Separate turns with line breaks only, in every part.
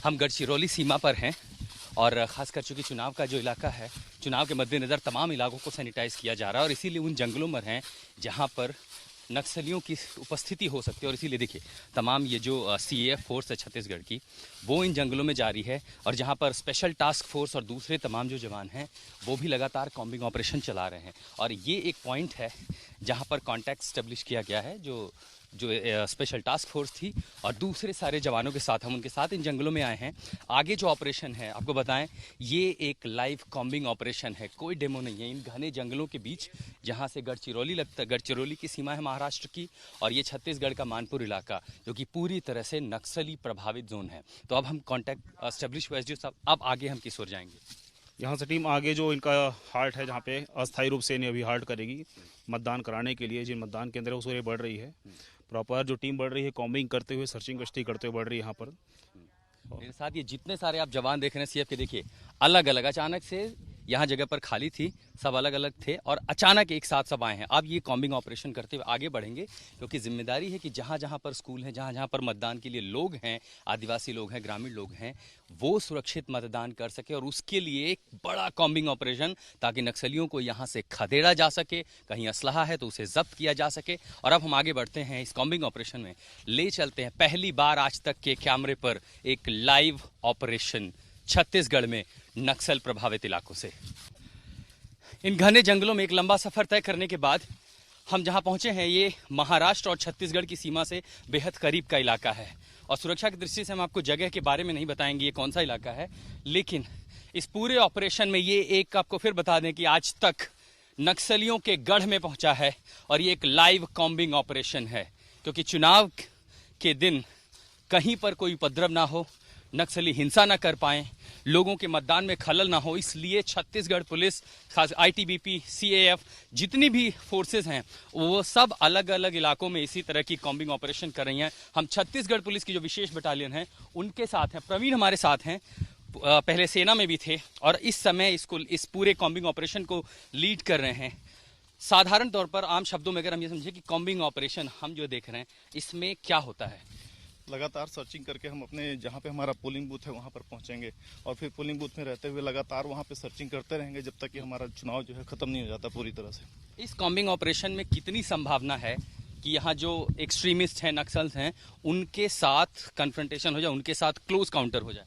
हम गढ़चिरौली सीमा पर हैं और ख़ासकर चूँकि चुनाव का जो इलाका है, चुनाव के मद्देनज़र तमाम इलाकों को सैनिटाइज़ किया जा रहा है और इसीलिए उन जंगलों में हैं जहाँ पर नक्सलियों की उपस्थिति हो सकती है। और इसीलिए देखिए तमाम ये जो CAF फोर्स है छत्तीसगढ़ की, वो इन जंगलों में जारी है और जहाँ पर स्पेशल टास्क फोर्स और दूसरे तमाम जो जवान हैं वो भी लगातार कॉम्बिंग ऑपरेशन चला रहे हैं। और ये एक पॉइंट है जहाँ पर कॉन्टैक्ट स्टेब्लिश किया गया है जो स्पेशल टास्क फोर्स थी और दूसरे सारे जवानों के साथ हम उनके साथ इन जंगलों में आए हैं। आगे जो ऑपरेशन है आपको बताएं, ये एक लाइव कॉम्बिंग ऑपरेशन है, कोई डेमो नहीं है। इन घने जंगलों के बीच जहां से गढ़चिरौली लगता है, गढ़चिरौली की सीमा है महाराष्ट्र की और ये छत्तीसगढ़ का मानपुर इलाका जो कि पूरी तरह से नक्सली प्रभावित जोन है। तो अब हम कॉन्टैक्ट स्टेब्लिश हुआ साहब, अब आगे हम किस ओर जाएंगे?
यहाँ से टीम आगे जो इनका हाल्ट है, जहाँ पे अस्थायी रूप से इन्हें अभी हाल्ट करेगी मतदान कराने के लिए, जिन मतदान केंद्र है उस ओर बढ़ रही है। प्रॉपर जो टीम बढ़ रही है कॉम्बिंग करते हुए, सर्चिंग गश्ती करते हुए बढ़ रही है यहाँ पर।
मेरे साथ ये जितने सारे आप जवान देख रहे हैं CF के, देखिए अलग अलग अचानक से यहाँ जगह पर खाली थी, सब अलग अलग थे और अचानक एक साथ सब आए हैं। अब ये कॉम्बिंग ऑपरेशन करते हुए आगे बढ़ेंगे क्योंकि जिम्मेदारी है कि जहाँ जहाँ पर स्कूल हैं, जहाँ जहाँ पर मतदान के लिए लोग हैं, आदिवासी लोग हैं, ग्रामीण लोग हैं, वो सुरक्षित मतदान कर सके और उसके लिए एक बड़ा कॉम्बिंग ऑपरेशन, ताकि नक्सलियों को यहाँ से खदेड़ा जा सके, कहीं असलहा है तो उसे जब्त किया जा सके। और अब हम आगे बढ़ते हैं इस कॉम्बिंग ऑपरेशन में, ले चलते हैं पहली बार आज तक के कैमरे पर एक लाइव ऑपरेशन छत्तीसगढ़ में नक्सल प्रभावित इलाकों से। इन घने जंगलों में एक लंबा सफर तय करने के बाद हम जहां पहुंचे हैं, ये महाराष्ट्र और छत्तीसगढ़ की सीमा से बेहद करीब का इलाका है और सुरक्षा की दृष्टि से हम आपको जगह के बारे में नहीं बताएंगे ये कौन सा इलाका है, लेकिन इस पूरे ऑपरेशन में ये एक आपको फिर बता दें कि आज तक नक्सलियों के गढ़ में पहुंचा है और ये एक लाइव कॉम्बिंग ऑपरेशन है क्योंकि चुनाव के दिन कहीं पर कोई उपद्रव ना हो, नक्सली हिंसा न कर पाएं, लोगों के मतदान में खलल ना हो, इसलिए छत्तीसगढ़ पुलिस, खास ITBP, CAF, जितनी भी फोर्सेस हैं वो सब अलग अलग इलाकों में इसी तरह की कॉम्बिंग ऑपरेशन कर रही हैं। हम छत्तीसगढ़ पुलिस की जो विशेष बटालियन है उनके साथ हैं, प्रवीण हमारे साथ हैं, पहले सेना में भी थे और इस समय इस पूरे कॉम्बिंग ऑपरेशन को लीड कर रहे हैं। साधारण तौर पर आम शब्दों में अगर हम ये समझें कि कॉम्बिंग ऑपरेशन हम जो देख रहे हैं इसमें क्या होता है?
लगातार सर्चिंग करके हम अपने जहाँ पे हमारा पोलिंग बूथ है वहाँ पर पहुँचेंगे और फिर पोलिंग बूथ में रहते हुए लगातार वहाँ पे सर्चिंग करते रहेंगे जब तक कि हमारा चुनाव जो है ख़त्म नहीं हो जाता पूरी तरह से।
इस कॉम्बिंग ऑपरेशन में कितनी संभावना है कि यहाँ जो एक्सट्रीमिस्ट हैं, नक्सल्स हैं, उनके साथ कन्फ्रंटेशन हो जाए, उनके साथ क्लोज काउंटर हो जाए?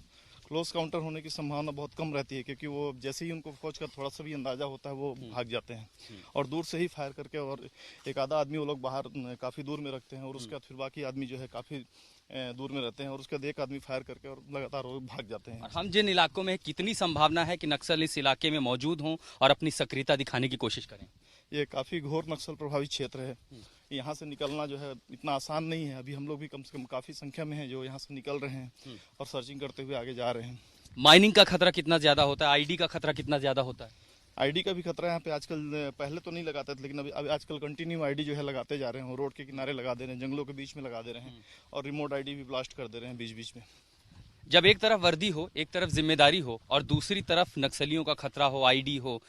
क्लोज काउंटर होने की संभावना बहुत कम रहती है क्योंकि वो जैसे ही उनको फौज का थोड़ा सा भी अंदाजा होता है वो भाग जाते हैं और दूर से ही फायर करके, और एक आधा आदमी वो लोग बाहर काफ़ी दूर में रखते हैं और उसके बाद फिर बाकी आदमी जो है काफ़ी दूर में रहते हैं और उसके बाद एक आदमी फायर करके और लगातार वो भाग जाते हैं।
और हम जिन इलाकों में, कितनी संभावना है कि नक्सल इस इलाके में मौजूद हों और अपनी सक्रियता दिखाने की कोशिश करें?
ये काफ़ी घोर नक्सल प्रभावित क्षेत्र है, यहाँ से निकलना जो है इतना आसान नहीं है। अभी हम लोग भी कम से कम काफ़ी संख्या में हैं जो यहाँ से निकल रहे हैं और सर्चिंग करते हुए आगे जा रहे हैं।
माइनिंग का खतरा कितना ज़्यादा होता है? ID का खतरा कितना ज़्यादा होता है?
ID का भी खतरा यहाँ पे आजकल, पहले तो नहीं लगाते थे लेकिन अभी आजकल कंटिन्यू ID जो है लगाते जा रहे हैं, रोड के किनारे लगा दे रहे हैं, जंगलों के बीच में लगा दे रहे हैं और रिमोट ID भी ब्लास्ट कर दे रहे हैं बीच बीच में।
जब एक तरफ वर्दी हो, एक तरफ जिम्मेदारी हो और दूसरी तरफ नक्सलियों का खतरा हो, ID हो,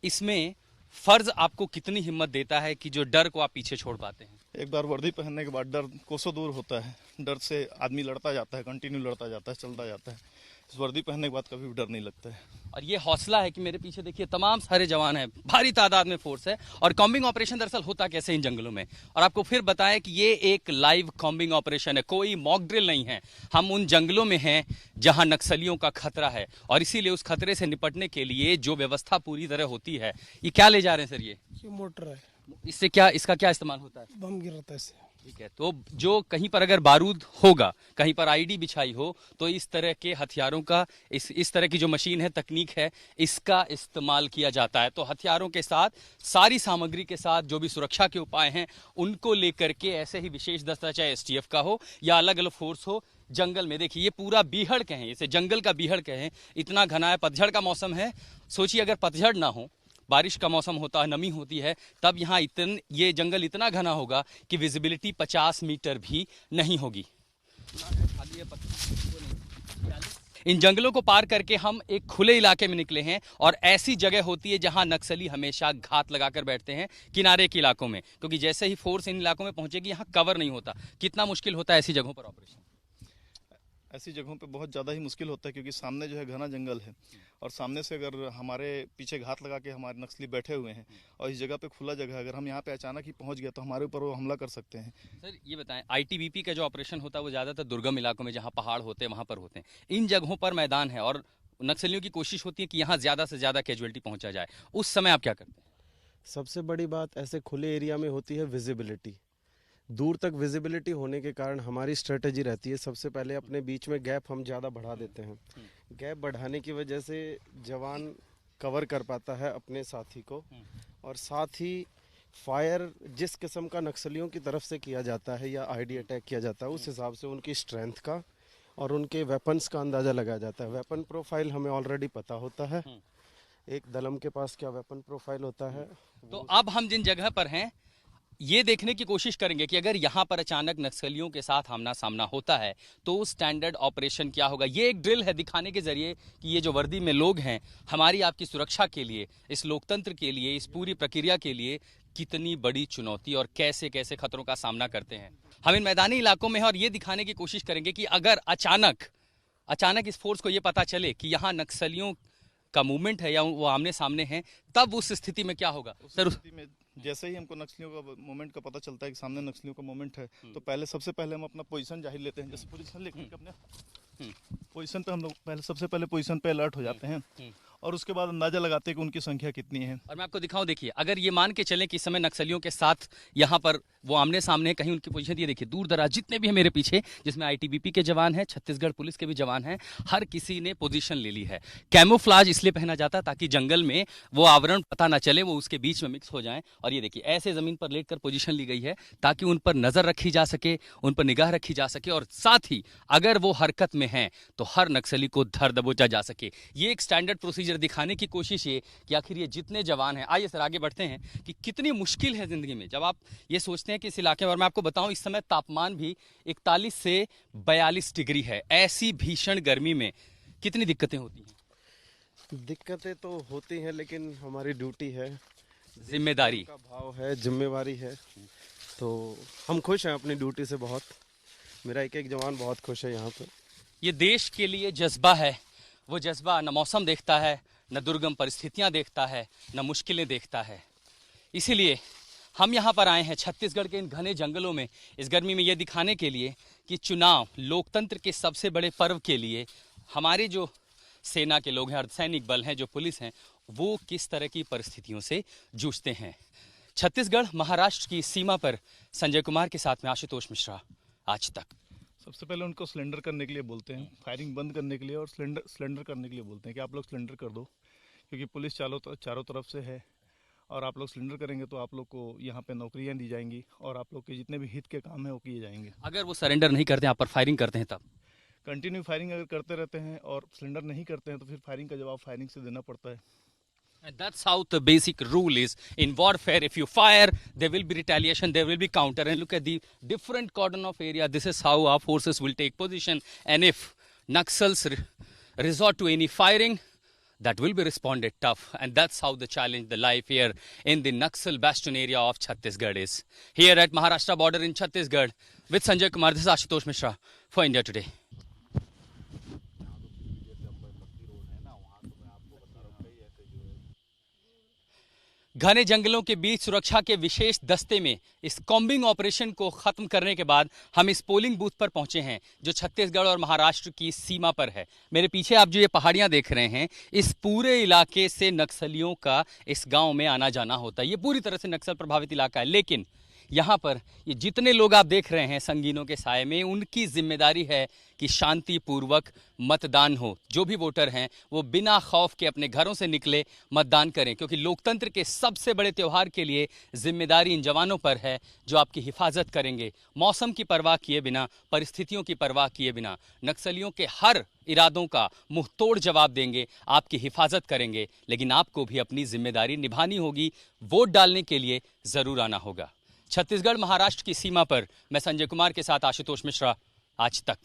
इसमें फर्ज आपको कितनी हिम्मत देता है कि जो डर को आप पीछे छोड़ पाते हैं?
एक बार वर्दी पहनने के बाद डर कोसों दूर होता है, डर से आदमी लड़ता जाता है, कंटिन्यू लड़ता जाता है, चलता जाता है। इस वर्दी पहनने के बाद कभी भी डर नहीं लगता है।
और ये हौसला है कि मेरे पीछे देखिए तमाम सारे जवान हैं, भारी तादाद में फोर्स है। और कॉम्बिंग ऑपरेशन दरअसल होता कैसे इन जंगलों में, और आपको फिर बताएं कि ये एक लाइव कॉम्बिंग ऑपरेशन है, कोई मॉक ड्रिल नहीं है। हम उन जंगलों में हैं जहां नक्सलियों का खतरा है और इसीलिए उस खतरे से निपटने के लिए जो व्यवस्था पूरी तरह होती है। ये क्या ले जा रहे हैं सर? ये
मोटर है,
इससे क्या, इसका क्या इस्तेमाल होता है?
बम गिराता है इससे।
ठीक है, तो जो कहीं पर अगर बारूद होगा, कहीं पर ID बिछाई हो, तो इस तरह के हथियारों का, इस तरह की जो मशीन है, तकनीक है, इसका इस्तेमाल किया जाता है। तो हथियारों के साथ, सारी सामग्री के साथ जो भी सुरक्षा के उपाय हैं उनको लेकर के ऐसे ही विशेष दस्ता, चाहे STF का हो या अलग अलग फोर्स हो, जंगल में देखिए ये पूरा बीहड़ कहें, इसे जंगल का बीहड़ कहें, इतना घना है। पतझड़ का मौसम है, सोचिए अगर पतझड़ ना हो, बारिश का मौसम होता है, नमी होती है, तब यहाँ ये जंगल इतना घना होगा कि विजिबिलिटी 50 मीटर भी नहीं होगी। इन जंगलों को पार करके हम एक खुले इलाके में निकले हैं और ऐसी जगह होती है जहां नक्सली हमेशा घात लगाकर बैठते हैं, किनारे के इलाकों में, क्योंकि जैसे ही फोर्स इन इलाकों में पहुंचेगी यहाँ कवर नहीं होता। कितना मुश्किल होता है ऐसी जगहों पर ऑपरेशन?
ऐसी जगहों पे बहुत ज़्यादा ही मुश्किल होता है, क्योंकि सामने जो है घना जंगल है और सामने से अगर हमारे पीछे घात लगा के हमारे नक्सली बैठे हुए हैं और इस जगह पे खुला जगह है, अगर हम यहाँ पे अचानक ही पहुँच गए तो हमारे ऊपर वो हमला कर सकते हैं।
सर ये बताएं, आईटीबीपी का जो ऑपरेशन होता है वो ज़्यादातर दुर्गम इलाकों में जहाँ पहाड़ होते हैं वहाँ पर होते हैं। इन जगहों पर मैदान है और नक्सलियों की कोशिश होती है कि यहाँ ज़्यादा से ज़्यादा कैजुअलिटी पहुँचा जाए, उस समय आप क्या करते हैं?
सबसे बड़ी बात ऐसे खुले एरिया में होती है विजिबिलिटी। दूर तक विजिबिलिटी होने के कारण हमारी स्ट्रेटेजी रहती है, सबसे पहले अपने बीच में गैप हम ज़्यादा बढ़ा देते हैं। गैप बढ़ाने की वजह से जवान कवर कर पाता है अपने साथी को, और साथ ही फायर जिस किस्म का नक्सलियों की तरफ से किया जाता है या आईडी अटैक किया जाता है, उस हिसाब से उनकी स्ट्रेंथ का और उनके वेपन्स का अंदाज़ा लगाया जाता है। वेपन प्रोफाइल हमें ऑलरेडी पता होता है, एक दलम के पास क्या वेपन प्रोफाइल होता है।
तो अब हम जिन जगह पर हैं ये देखने की कोशिश करेंगे कि अगर यहाँ पर अचानक नक्सलियों के साथ आमना सामना होता है तो स्टैंडर्ड ऑपरेशन क्या होगा। ये एक ड्रिल है दिखाने के जरिए कि ये जो वर्दी में लोग हैं हमारी आपकी सुरक्षा के लिए, इस लोकतंत्र के लिए, इस पूरी प्रक्रिया के लिए कितनी बड़ी चुनौती और कैसे कैसे खतरों का सामना करते हैं। हम इन मैदानी इलाकों में हैं और ये दिखाने की कोशिश करेंगे कि अगर अचानक इस फोर्स को ये पता चले कि यहाँ नक्सलियों का मूवमेंट है या वो आमने सामने हैं, तब उस स्थिति में क्या होगा। सर
स्थिति में जैसे ही हमको नक्सलियों का मूवमेंट का पता चलता है कि सामने नक्सलियों का मूवमेंट है, तो सबसे पहले हम अपना पोजीशन जाहिर लेते हैं। जैसे पोजीशन लेकर अपने पोजीशन पे हम लोग सबसे पहले पोजीशन पे अलर्ट हो जाते हैं और उसके बाद अंदाजा लगाते हैं कि उनकी संख्या कितनी है।
और मैं आपको दिखाऊं, देखिए अगर ये मान के चलें कि इस समय नक्सलियों के साथ यहाँ पर वो आमने सामने कहीं उनकी पोजीशन, ये देखिए दूर दराज जितने भी हैं मेरे पीछे, जिसमें आईटीबीपी के जवान हैं, छत्तीसगढ़ पुलिस के भी जवान हैं, हर किसी ने पोजीशन ले ली है। कैमोफ्लाज इसलिए पहना जाता है ताकि जंगल में वो आवरण पता ना चले, वो उसके बीच में मिक्स हो जाएं। और ये देखिए ऐसे जमीन पर लेटकर पोजीशन ली गई है ताकि उन पर नजर रखी जा सके, उन पर निगाह रखी जा सके, और साथ ही अगर वो हरकत में हैं तो हर नक्सली को धर दबोचा जा सके। ये एक स्टैंडर्ड प्रोसीजर दिखाने की कोशिश है कि आखिर ये जितने जवान हैं, आइए सर आगे बढ़ते हैं, कि कितनी मुश्किल है जिंदगी में जब आप ये सोचते हैं कि इस इलाके में, और मैं आपको बताऊं इस समय तापमान भी 41 से 42 डिग्री है। ऐसी भीषण गर्मी में कितनी दिक्कतें होती हैं?
दिक्कतें तो होती हैं, लेकिन हमारी ड्यूटी है,
जिम्मेदारी
का भाव है, जिम्मेवारी है, तो हम खुश हैं अपनी ड्यूटी से बहुत। मेरा एक जवान बहुत खुश है यहाँ पे।
ये देश के लिए जज्बा है, वो जज्बा न मौसम देखता है, न दुर्गम परिस्थितियां देखता है, न मुश्किलें देखता है। इसीलिए हम यहाँ पर आए हैं छत्तीसगढ़ के इन घने जंगलों में इस गर्मी में, ये दिखाने के लिए कि चुनाव लोकतंत्र के सबसे बड़े पर्व के लिए हमारे जो सेना के लोग हैं, अर्धसैनिक बल हैं, जो पुलिस हैं, वो किस तरह की परिस्थितियों से जूझते हैं। छत्तीसगढ़ महाराष्ट्र की सीमा पर संजय कुमार के साथ में आशुतोष मिश्रा, आज तक।
सबसे पहले उनको सिलेंडर करने के लिए बोलते हैं, फायरिंग बंद करने के लिए, और सिलेंडर करने के लिए बोलते हैं कि आप लोग सिलेंडर कर दो, क्योंकि पुलिस चारों तरफ से है और आप लोग सिलेंडर करेंगे तो आप लोग को यहाँ पे नौकरियाँ दी जाएंगी और आप लोग के जितने भी हित के काम है वो किए जाएंगे।
अगर वो सरेंडर नहीं करते, आप पर फायरिंग करते हैं, तब
कंटिन्यू फायरिंग अगर करते रहते हैं और सिलेंडर नहीं करते हैं तो फिर फायरिंग का जवाब फायरिंग से देना पड़ता है।
And that's how the basic rule is in warfare. If you fire, there will be retaliation, there will be counter. And look at the different cordon of area. This is how our forces will take position. And if Naxals resort to any firing, that will be responded tough. And that's how the challenge, the life here in the Naxal bastion area of Chhattisgarh is. Here at Maharashtra border in Chhattisgarh, with Sanjay Kumar, this is Ashutosh Mishra for India Today. घने जंगलों के बीच सुरक्षा के विशेष दस्ते में इस combing operation को खत्म करने के बाद हम इस पोलिंग बूथ पर पहुंचे हैं जो छत्तीसगढ़ और महाराष्ट्र की सीमा पर है। मेरे पीछे आप जो ये पहाड़ियां देख रहे हैं, इस पूरे इलाके से नक्सलियों का इस गांव में आना जाना होता है। ये पूरी तरह से नक्सल प्रभावित इलाका है, लेकिन यहाँ पर ये जितने लोग आप देख रहे हैं संगीनों के साए में, उनकी जिम्मेदारी है कि शांतिपूर्वक मतदान हो। जो भी वोटर हैं वो बिना खौफ के अपने घरों से निकले, मतदान करें, क्योंकि लोकतंत्र के सबसे बड़े त्यौहार के लिए जिम्मेदारी इन जवानों पर है जो आपकी हिफाजत करेंगे, मौसम की परवाह किए बिना, परिस्थितियों की परवाह किए बिना, नक्सलियों के हर इरादों का मुंह तोड़ जवाब देंगे, आपकी हिफाजत करेंगे। लेकिन आपको भी अपनी जिम्मेदारी निभानी होगी, वोट डालने के लिए जरूर आना होगा। छत्तीसगढ़ महाराष्ट्र की सीमा पर मैं संजय कुमार के साथ आशुतोष मिश्रा, आज तक।